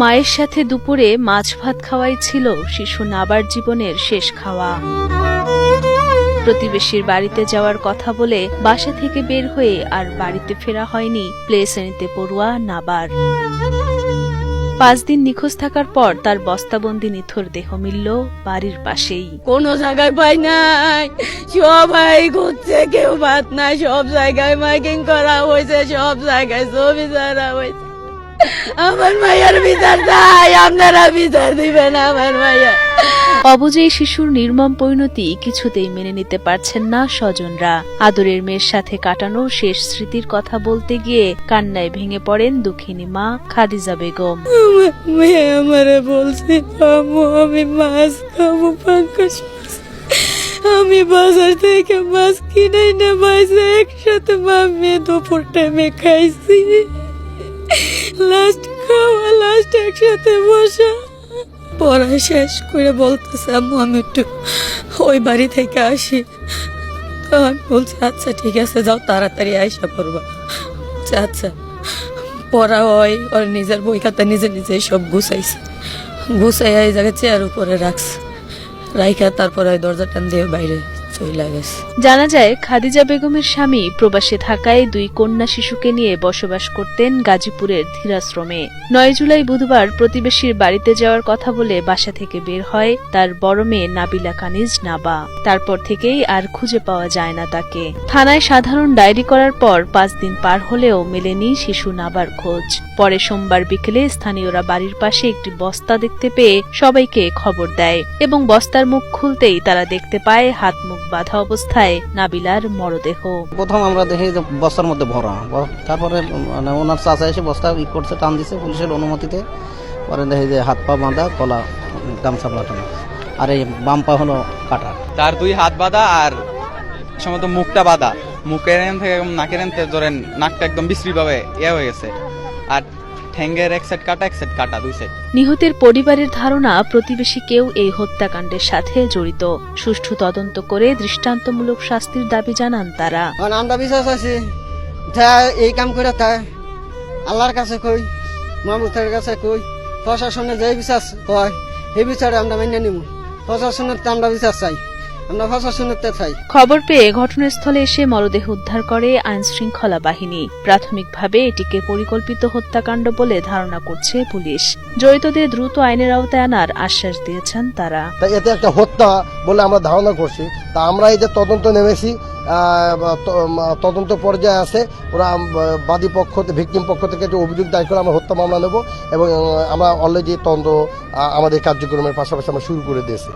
মায়ের সাথে দুপুরে মাছ ভাত খাওয়াই ছিল শিশু নাবার জীবনের শেষ খাওয়া। প্রতিবেশীর বাড়িতে যাওয়ার কথা বলে বাসা থেকে বের হয়ে আর বাড়িতে ফেরা হয়নি প্লে শ্রেণীতে পড়ুয়া নাবার। 5 দিন নিখোঁজ থাকার পর তার বস্তাবন্দি নিথর দেহ মিলল বাড়ির পাশেই। কোন জায়গায় পাই নাই, সবাই ঘুরছে, কেউ ভাত নাই, সব জায়গায় মাইকিং করা হয়েছে, সব জায়গায় ছবি ছাড়া হয়েছে। আমার মায়ের বিচার চাই, আপনারা বিচার দিবেন আমার মায়ের। অবুঝে শিশুর নির্মম পরিণতি কিছুতেই মেনে নিতে পারছেন না স্বজনরা। আদরের মেয়ের সাথে কাটানো শেষ স্মৃতির কথা বলতে গিয়ে কান্নায় ভেঙে পড়েন দুঃখিনী মা খাদিজা বেগম। মেয়ে আমারে বলছে, আম্মু আমি মাছ খাবো, পাঙ্গাস মাছ। আমি বাজার থেকে মাছ কিনে এনে মাঝে একসাথে মা মেয়ে দুপুর টাইমে খাইছি। লাস্ট খাওয়া, লাস্ট একসাথে বসা। পড়া শেষ করে বলতেছে, আম্মু আমি একটু ওই বাড়ি থেকে আসি। তো আমি বলছি আচ্ছা ঠিক আছে, যাও তাড়াতাড়ি আইসা পড়বা। আচ্ছা পড়া হয়, ওর নিজের বই খাতা নিজে নিজে সব গুছাইছে, গুছাই এই জায়গায় চেয়ার উপরে রাখছে, রাইখা তারপরে ওই দরজা টান দিয়ে বাইরে চলে গেছে। জানা যায় খাদিজা বেগমের স্বামী প্রবাসে থাকায় 2 কন্যা শিশুকে নিয়ে বসবাস করতেন গাজীপুরের ধীরাশ্রমে। 9 জুলাই বুধবার প্রতিবেশীর বাড়িতে যাওয়ার কথা বলে বাসা থেকে বের হয় তার বড় মেয়ে নাবিলা কানিজ নাবা। তারপর থেকেই আর খুঁজে পাওয়া যায় না তাকে। থানায় সাধারণ ডায়েরি করার পর 5 দিন পার হলেও মেলেনি শিশু নাবার খোঁজ। পরে সোমবার বিকেলে স্থানীয়রা বাড়ির পাশে একটি বস্তা দেখতে পেয়ে সবাইকে খবর দেয় এবং বস্তার মুখ খুলতেই তারা দেখতে পায় হাত মুখ বাঁধা অবস্থায় নাবিলার মরদেহ। প্রথম আমরা দেখি যে বস্তার মধ্যে ভরা, তারপরে ওনার চাচা এসে বস্তা করছে, টান দিছে পুলিশের অনুমতিতে। পরে দেখি যে হাত পা বাঁধা, গলা গামছা লাটানো, আর এই বাম পা হলো কাটা। তার 2 হাত বাঁধা আর সম্ভবত মুখটা বাঁধা, মুখের থেকে নাকের ধরেন নাকটা একদম বিশ্রীভাবে হয়ে গেছে, আর ঠ্যাঙ্গের এক সাইড কাটা, এক সাইড কাটা, 2 সাইড। নিহতের পরিবারের ধারণা প্রতিবেশী কেউ এই হত্যাকাণ্ডের সাথে জড়িত। সুষ্ঠু তদন্ত করে দৃষ্টান্তমূলক শাস্তির দাবি জানান তারা। আমরা বিশ্বাস আছি এই কাম করে তাই আল্লাহর কাছে কই, মাহবুবের কাছে কই, প্রশাসনের যে বিশ্বাস কয় এই বিচারে আমরা মেনে নিব। প্রশাসনের আমরা বিশ্বাস চাই, আমরা প্রশাসনের চাই। খবর পেয়ে ঘটনাস্থলে এসে মরদেহ উদ্ধার করে আইন শৃঙ্খলা বাহিনী। প্রাথমিকভাবে এটিকে পরিকল্পিত হত্যাকাণ্ড বলে ধারণা করছে পুলিশ। জড়িতদের দ্রুত আইনের আওতায় আনার আশ্বাস দিয়েছেন তারা। তাই এতে একটা হত্যা বলে আমরা ধারণা করছি। তা আমরা এই যে তদন্ত নেমেছি, তদন্ত পর্যায়ে আছে, ওরা বাদী পক্ষ, ভিকটিম পক্ষ থেকে যে অভিযোগ দায়ের করে আমরা হত্যা মামলা নেব এবং আমরা অলরেডি তদন্ত আমাদের কার্যক্রমের পাশাপাশি আমরা শুরু করে দিয়েছি।